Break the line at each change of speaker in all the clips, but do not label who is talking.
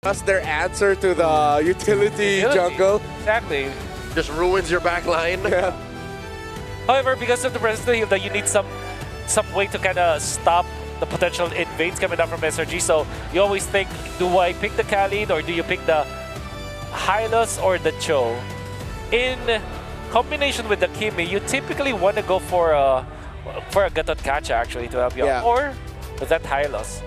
That's their answer to the utility jungle.
Exactly.
Just ruins your back line.
Yeah.
However, because of the presence of that you need some way to kind of stop the potential invades coming down from SRG. So you always think, do I pick the Khalid or do you pick the Hylos or the Cho? In combination with the Kimi, you typically want to go for a Gatot Kacha actually to help you out. Or that Hylos.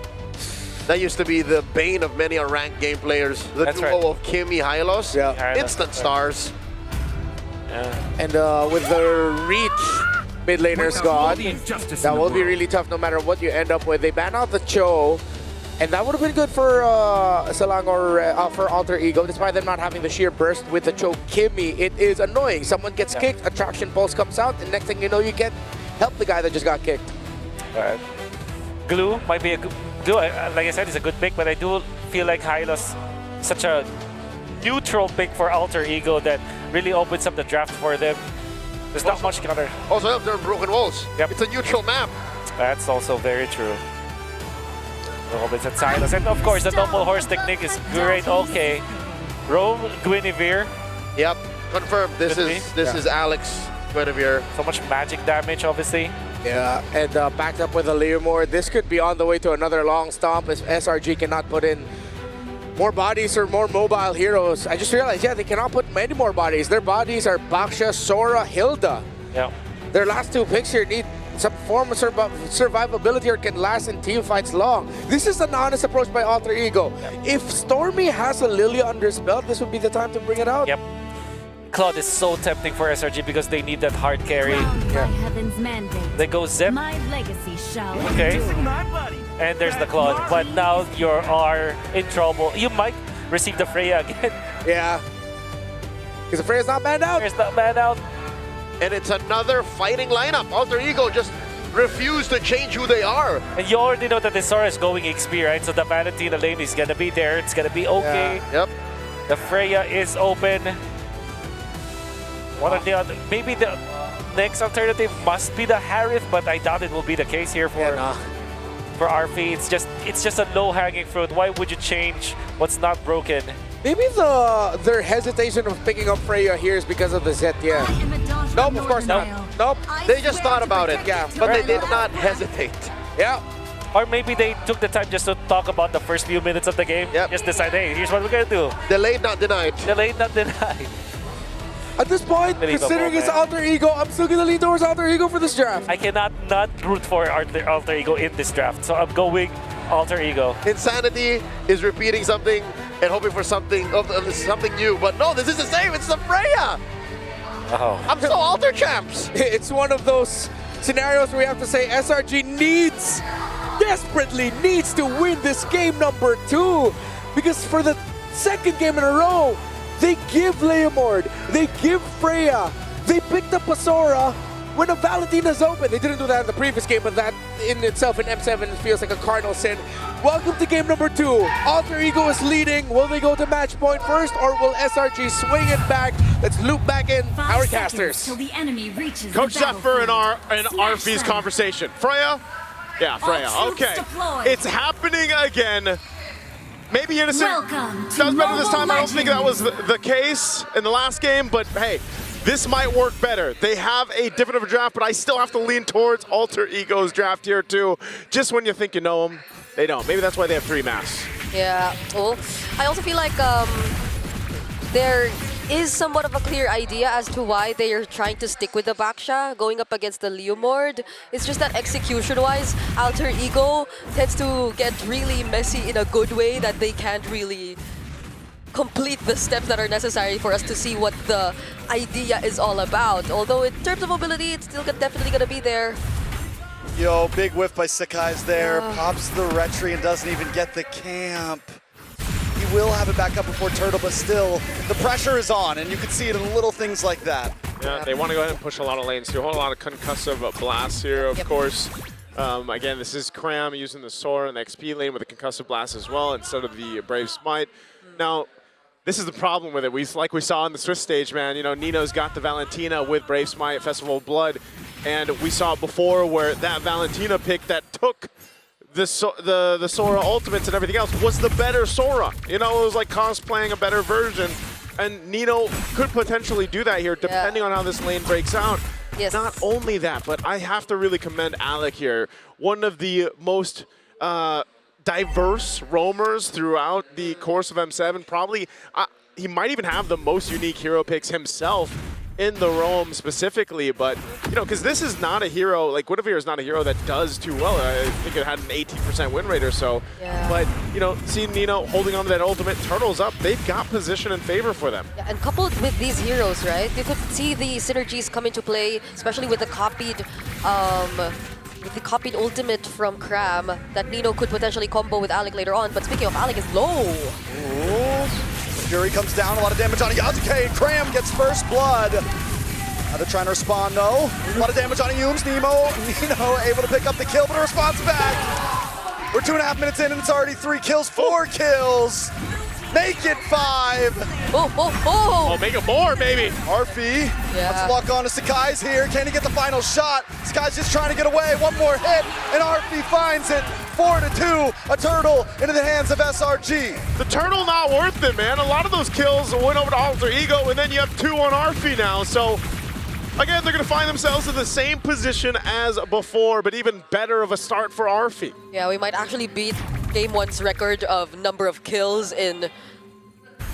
That used to be the bane of many ranked game players. The duo of Kimi, Hylos, instant stars.
Yeah.
And with the reach mid laner's gone, that will be really tough no matter what you end up with. They ban out the Cho, and that would have been good for Selangor, for Alter Ego, despite them not having the sheer burst with the Cho Kimi. It is annoying. Someone gets kicked, attraction pulse comes out, and next thing you know, you get help the guy that just got kicked.
Alright. Glue might be a good, like I said, it's a good pick, but I do feel like Hylos such a neutral pick for Alter Ego that really opens up the draft for them. There's not much counter.
Also, they're broken walls.
Yep.
It's a neutral map.
That's also very true. Opens at Silas. And of course, the double horse technique is great. Okay. Rome, Guinevere.
Yep, confirmed. This is Alex Guinevere.
So much magic damage, obviously.
Yeah, and backed up with a Leomord. This could be on the way to another long stomp if SRG cannot put in more bodies or more mobile heroes. I just realized, they cannot put many more bodies. Their bodies are Baksha, Sora, Hilda.
Yeah.
Their last two picks here need some form of survivability or can last in team fights long. This is an honest approach by Alter Ego. If Stormy has a Lilia under his belt, this would be the time to bring it out.
Yep. Claude is so tempting for SRG because they need that hard carry. They go Zip.
My legacy shall
okay. And there's the Claude. But now you are in trouble. You might receive the Freya again.
Yeah. Because the Freya's not banned out.
Freya's not banned out.
And it's another fighting lineup. Alter Ego just refused to change who they are.
And you already know that the Sora is going XP, right? So the Valentina lane is going to be there. It's going to be okay.
Yeah. Yep.
The Freya is open. One or the other. Maybe the next alternative must be the Harith, but I doubt it will be the case here for Arfi. It's just a low-hanging fruit. Why would you change what's not broken?
Maybe their hesitation of picking up Freya here is because of the Zet, Nope, of course not. Nope.
They just thought about it, but they did not hesitate.
Yeah.
Or maybe they took the time just to talk about the first few minutes of the game.
Yep.
Just decide, hey, here's what we're going to do.
Delayed, not denied.
Delayed, not denied.
At this point, considering it's Alter Ego, I'm still going to lean towards Alter Ego for this draft.
I cannot not root for Alter Ego in this draft, so I'm going Alter Ego.
Insanity is repeating something and hoping for something new, but no, this is the same. It's the Freya.
Oh.
I'm so Alter champs.
It's one of those scenarios where we have to say SRG desperately needs to win this game number 2, because for the second game in a row, they give Leomord, they give Freya, they picked up a Sora when a Valentina's open. They didn't do that in the previous game, but that in itself in M7 feels like a cardinal sin. Welcome to game number 2. Alter Ego is leading. Will they go to match point first, or will SRG swing it back? Let's loop back in our casters.
Till the enemy reaches
Coach
the
Zephyr and Arfi's conversation. Freya? Yeah, Freya. Okay.
Deployed.
It's happening again. Maybe Innocent
Welcome to
does better this time. I don't think that was
Legends.
the case in the last game, but hey, this might work better. They have a different of a draft, but I still have to lean towards Alter Ego's draft here too. Just when you think you know them, they don't. Maybe that's why they have 3 masks.
Yeah. Well, I also feel like there is somewhat of a clear idea as to why they are trying to stick with the Baksha going up against the Leomord. It's just that execution-wise, Alter Ego tends to get really messy in a good way that they can't really complete the steps that are necessary for us to see what the idea is all about. Although in terms of mobility, it's still definitely going to be there.
Yo, big whiff by Sakai's there. Pops the retry and doesn't even get the camp. He will have it back up before Turtle, but still, the pressure is on, and you can see it in little things like that.
Yeah, they want to go ahead and push a lot of lanes too. A whole lot of concussive blasts here, of course. Again, this is Cram using the Sora in the XP lane with a concussive blast as well instead of the Brave Smite. Now, this is the problem with it. Like we saw on the Swiss stage, man, you know, Nino's got the Valentina with Brave Smite, Festival of Blood, and we saw it before where that Valentina pick that took the Sora ultimates and everything else was the better Sora. You know, it was like cosplaying a better version. And Nino could potentially do that here, depending on how this lane breaks out.
Yes.
Not only that, but I have to really commend Alec here. One of the most diverse roamers throughout the course of M7. Probably, he might even have the most unique hero picks himself in the roam specifically, but you know, because this is not a hero, like Guinevere is not a hero that does too well. I think it had an 18% win rate or so.
Yeah.
But you know, seeing Nino holding on to that ultimate, Turtles up, they've got position in favor for them.
Yeah, and coupled with these heroes, right? You could see the synergies come into play, especially with the copied ultimate from Cram that Nino could potentially combo with Alec later on. But speaking of, Alec is low.
Ooh. Fury comes down, a lot of damage on Yazuke, and Cram gets first blood. Now they're trying to respond though. A lot of damage on Yumes. Nino able to pick up the kill, but a response back. We're 2.5 minutes in and it's already 3 kills, 4 kills. Make it 5.
Oh, make it more, baby.
Arfi, let's lock on to Sakai's here. Can he get the final shot? Sakai's just trying to get away. One more hit, and Arfi finds it. 4-2, a turtle into the hands of SRG.
The turtle not worth it, man. A lot of those kills went over to Alter Ego, and then you have 2 on Arfi now. So, again, they're going to find themselves in the same position as before, but even better of a start for Arfi.
Yeah, we might actually beat Game 1's record of number of kills in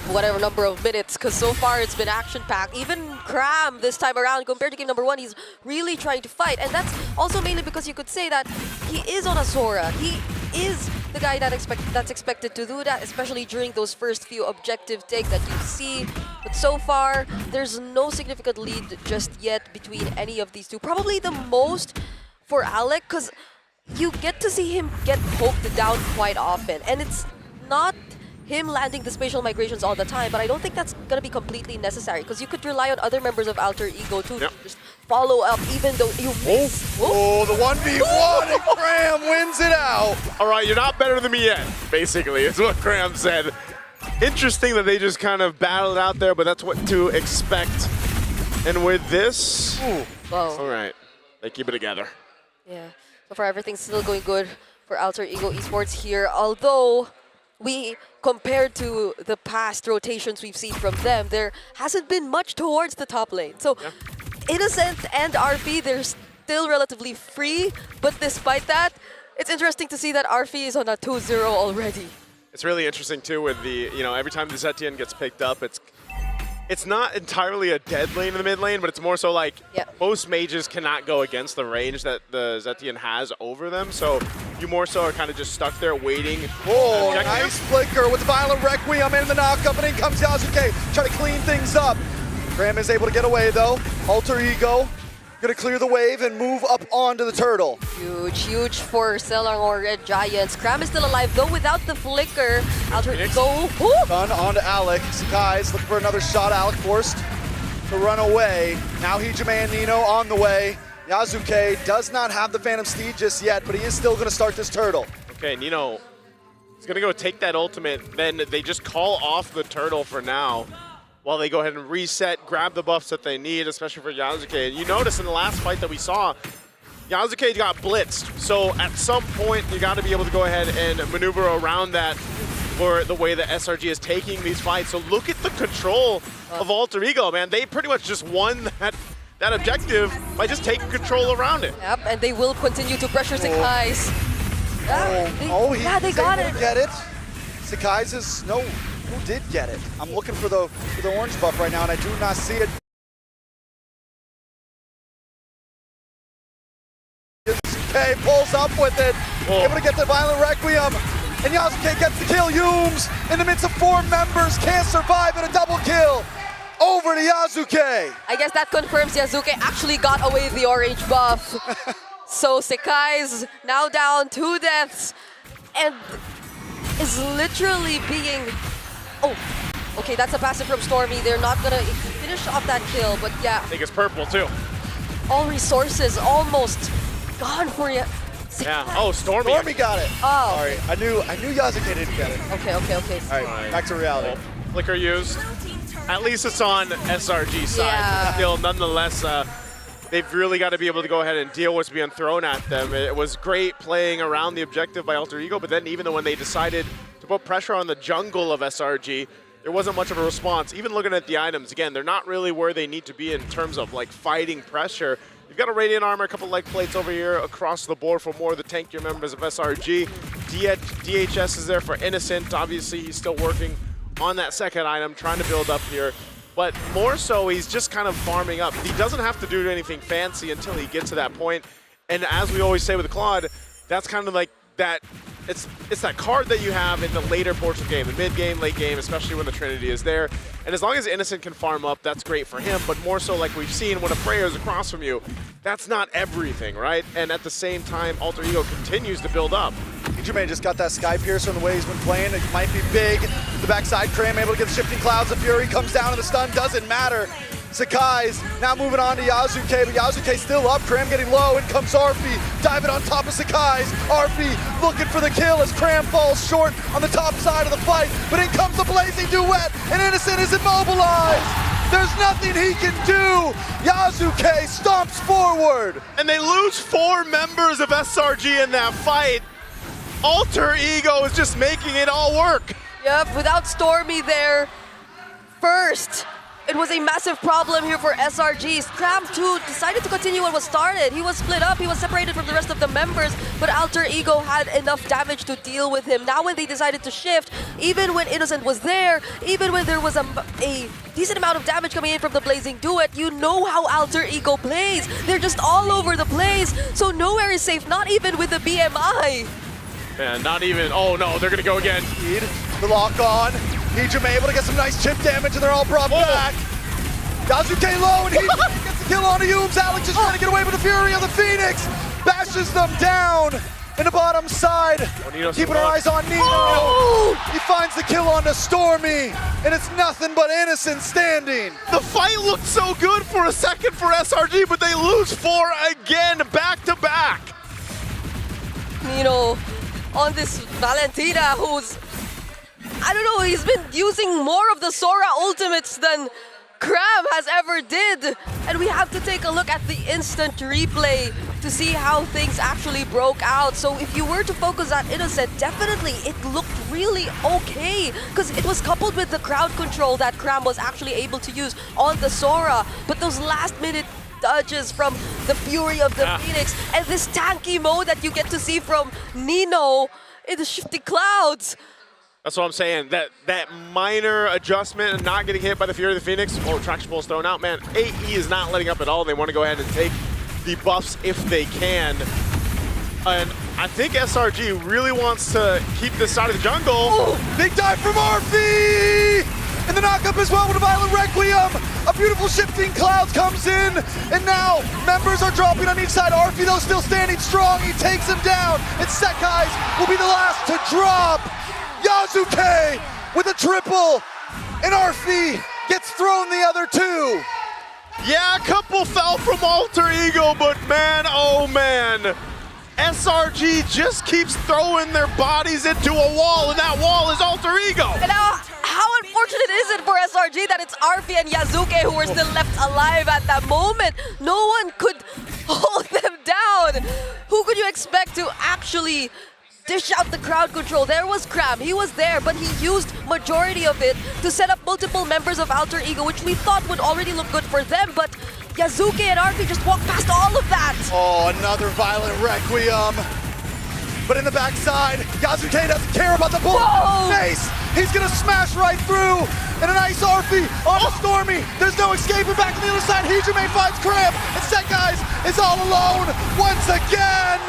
whatever number of minutes, because so far it's been action-packed. Even Cram this time around, compared to Game number 1, he's really trying to fight. And that's also mainly because you could say that he is on a Sora. He is the guy that's expected to do that, especially during those first few objective takes that you see. But so far, there's no significant lead just yet between any of these two. Probably the most for Alec, because you get to see him get poked down quite often. And it's not him landing the spatial migrations all the time, but I don't think that's going to be completely necessary, because you could rely on other members of Alter Ego to just follow up, even though you miss.
Oh, the 1v1, and Cram wins it out.
All right, you're not better than me yet, basically, is what Cram said. Interesting that they just kind of battled out there, but that's what to expect. And with this, all right, they keep it together.
Yeah, so far everything's still going good for Alter Ego Esports here, although compared to the past rotations we've seen from them, there hasn't been much towards the top lane. So Innocent and RP, they're still relatively free, but despite that, it's interesting to see that RP is on a 2-0 already.
It's really interesting too with the, you know, every time the Zetian gets picked up, it's not entirely a dead lane in the mid lane, but it's more so like most mages cannot go against the range that the Zetian has over them. So you more so are kind of just stuck there waiting.
Oh, nice flicker with the Violent Requiem in the knockup, and in comes Yasuke, trying to clean things up. Cram is able to get away though. Alter Ego gonna clear the wave and move up onto the turtle.
Huge for Selangor Red Giants. Cram is still alive though without the flicker. Alter Ego.
Gun onto Alec. Sakai's looking for another shot. Alec forced to run away. Now Hijime and Nino on the way. Yasuke does not have the Phantom Steed just yet, but he is still gonna start this turtle.
Okay, Nino is gonna go take that ultimate, then they just call off the turtle for now, while they go ahead and reset, grab the buffs that they need, especially for Yasuke. And you notice in the last fight that we saw, Yasuke got blitzed. So at some point, you got to be able to go ahead and maneuver around that for the way that SRG is taking these fights. So look at the control of Alter Ego, man. They pretty much just won that objective by just taking control around it.
Yep, and they will continue to pressure Sakai's.
They
got it.
Get it. Sakai's is no. Who did get it? I'm looking for the orange buff right now, and I do not see it. Yasuke pulls up with it, able to get the Violent Requiem, and Yasuke gets the kill. Yumes, in the midst of 4 members, can't survive at a double kill. Over to Yasuke.
I guess that confirms Yasuke actually got away the orange buff. So Sakai's now down 2 deaths, and is literally being... Oh, okay, that's a passive from Stormy. They're not gonna finish off that kill, but yeah.
I think it's purple too.
All resources almost gone for you.
Yeah. Oh, Stormy.
Stormy got it.
Oh.
Sorry, I knew Yasuke didn't get it.
Okay.
All right, back to reality.
Flicker used. At least it's on SRG side.
Yeah.
Still, nonetheless, they've really got to be able to go ahead and deal with what's being thrown at them. It was great playing around the objective by Alter Ego, but then even when they decided to put pressure on the jungle of SRG, there wasn't much of a response. Even looking at the items, again, they're not really where they need to be in terms of like fighting pressure. You've got a Radiant Armor, a couple leg plates over here across the board for more of the tankier members of SRG. DHS is there for Innocent. Obviously, he's still working on that second item, trying to build up here. But more so, he's just kind of farming up. He doesn't have to do anything fancy until he gets to that point. And as we always say with Claude, that's kind of like that. It's that card that you have in the later portion of the game, the mid game, late game, especially when the Trinity is there. And as long as Innocent can farm up, that's great for him. But more so, like we've seen, when a Freya is across from you, that's not everything, right? And at the same time, Alter Ego continues to build up.
Jermaine just got that Sky Piercer in the way he's been playing. It might be big. The backside, Cram able to get the Shifting Clouds. The Fury comes down and the stun doesn't matter. Sakai's now moving on to Yazuke, but Yazuke's still up. Cram getting low, and comes Arfi, diving on top of Sakai's. Arfi looking for the kill as Cram falls short on the top side of the fight, but in comes the Blazing Duet, and Innocent is immobilized. There's nothing he can do. Yazuke stomps forward.
And they lose 4 members of SRG in that fight. Alter Ego is just making it all work.
Yep, without Stormy there first, it was a massive problem here for SRG. Cram too decided to continue what was started. He was split up, he was separated from the rest of the members, but Alter Ego had enough damage to deal with him. Now when they decided to shift, even when Innocent was there, even when there was a decent amount of damage coming in from the Blazing Duet, you know how Alter Ego plays. They're just all over the place, so nowhere is safe, not even with the BMI.
Man, not even, oh no, they're gonna go again.
The lock on. Hijime able to get some nice chip damage, and they're all brought back. Yazuke low, and Hijime gets the kill on Yumes. Alex just trying to get away with the Fury of the Phoenix. Bashes them down in the bottom side. Keeping our eyes on Nino. Oh! He finds the kill onto Stormy, and it's nothing but Innocent standing.
The fight looked so good for a second for SRG, but they lose 4 again, back to back.
Nino on this Valentina, who's, I don't know, he's been using more of the Sora ultimates than Cram has ever did. And we have to take a look at the instant replay to see how things actually broke out. So if you were to focus on Innocent, definitely it looked really okay, because it was coupled with the crowd control that Cram was actually able to use on the Sora. But those last minute dodges from the Fury of the Phoenix and this tanky mode that you get to see from Nino in the Shifting Clouds.
That's what I'm saying. That minor adjustment and not getting hit by the Fury of the Phoenix. Oh, traction pulse thrown out. Man, AE is not letting up at all. They want to go ahead and take the buffs if they can. And I think SRG really wants to keep this side of the jungle.
Oh, big dive from Arfi! And the knockup as well with a Violent Requiem. A beautiful Shifting Clouds comes in, and now members are dropping on each side. Arfi, though, still standing strong. He takes him down, and Sekai's will be the last to drop. Yazuke with a triple, and Arfi gets thrown the other 2.
Yeah, a couple fell from Alter Ego, but man, oh man. SRG just keeps throwing their bodies into a wall, and that wall is Alter Ego.
And now, how unfortunate is it for SRG that it's Arfi and Yazuke who were still left alive at that moment? No one could hold them down. Who could you expect to actually dish out the crowd control? There was Cram, he was there, but he used majority of it to set up multiple members of Alter Ego, which we thought would already look good for them, but Yazuke and Arfi just walked past all of that.
Oh, another Violent Requiem. But in the backside, Yazuke doesn't care about the bullet face. He's gonna smash right through. And a nice Arfi on Stormy. There's no escaping back to the other side. Hijime finds Cramp, and Sekai's is all alone once again.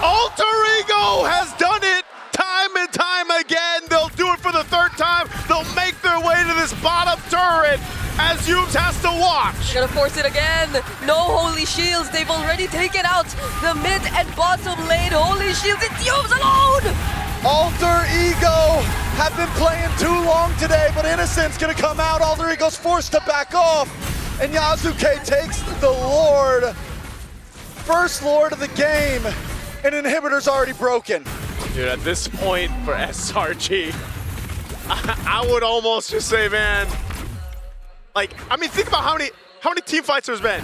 Alter Ego has done it time and time again. They'll do it for the 3rd time. They'll make their way to this bottom turret as Yumes has to watch.
Gonna force it again. No Holy Shields. They've already taken out the mid and bottom lane. Holy Shields, it's Yumes alone!
Alter Ego have been playing too long today, but Innocent's gonna come out. Alter Ego's forced to back off, and Yazuke takes the Lord. First Lord of the game, and Inhibitor's already broken.
Dude, at this point for SRG, I would almost just say, man, like, I mean, think about how many team fights there's been.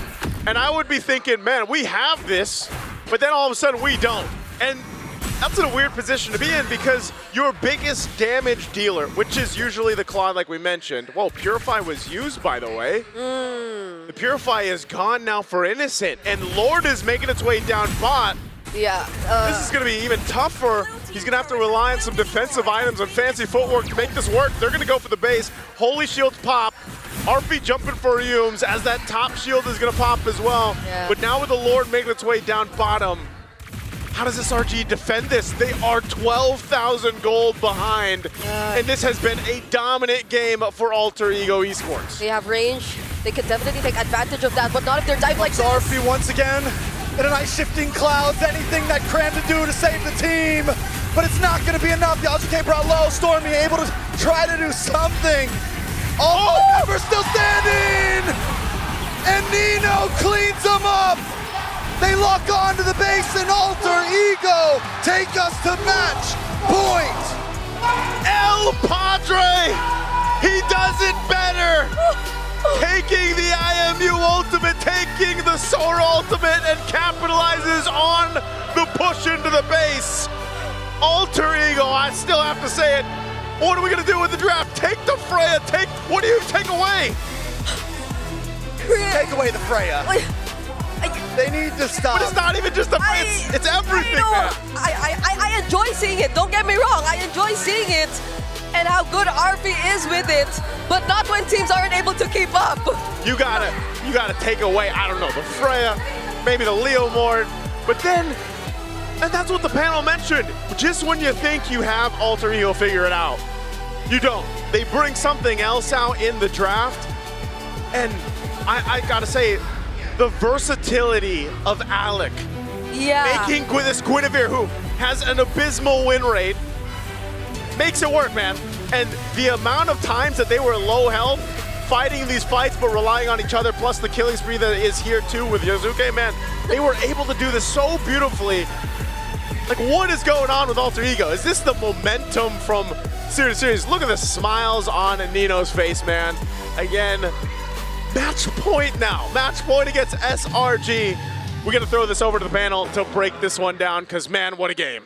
And I would be thinking, man, we have this, but then all of a sudden we don't. And that's in a weird position to be in because your biggest damage dealer, which is usually the Claw like we mentioned. Whoa, Purify was used, by the way. The Purify is gone now for Innocent, and Lord is making its way down bot.
Yeah.
This is going to be even tougher. He's going to have to rely on some defensive items and fancy footwork to make this work. They're going to go for the base. Holy Shields pop. RP jumping for Eumes as that top shield is going to pop as well.
Yeah.
But now with the Lord making its way down bottom, how does SRG defend this? They are 12,000 gold behind, and this has been a dominant game for Alter Ego Esports.
They have range. They can definitely take advantage of that, but not if they're dive like this.
RP once again in a nice shifting clouds. Anything that Cram to do to save the team, but it's not going to be enough. Yasuke brought low. Stormy able to try to do something. Oh, Pepper still standing, and Nino cleans them up. They lock on to the base and Alter Ego take us to match point.
El Padre, he does it better. Taking the IMU ultimate, taking the Sora ultimate, and capitalizes on the push into the base. Alter Ego, I still have to say it. What are we gonna do with the draft? Take the Freya, what do you take away?
Take away the Freya. They need to stop.
But it's not even just it's everything, man.
I enjoy seeing it, don't get me wrong. I enjoy seeing it and how good RP is with it, but not when teams aren't able to keep up.
You gotta take away, I don't know, the Freya, maybe the Leomord, but then, and that's what the panel mentioned, just when you think you have Alter Ego figure it out, you don't. They bring something else out in the draft, and I gotta say, the versatility of Alec, making this Guinevere, who has an abysmal win rate, makes it work, man. And the amount of times that they were low health, fighting these fights but relying on each other, plus the killing spree that is here too with Yasuke, man, they were able to do this so beautifully. Like, what is going on with Alter Ego? Is this the momentum from series to series? Look at the smiles on Nino's face, man. Again, match point now. Match point against SRG. We're going to throw this over to the panel to break this one down because, man, what a game.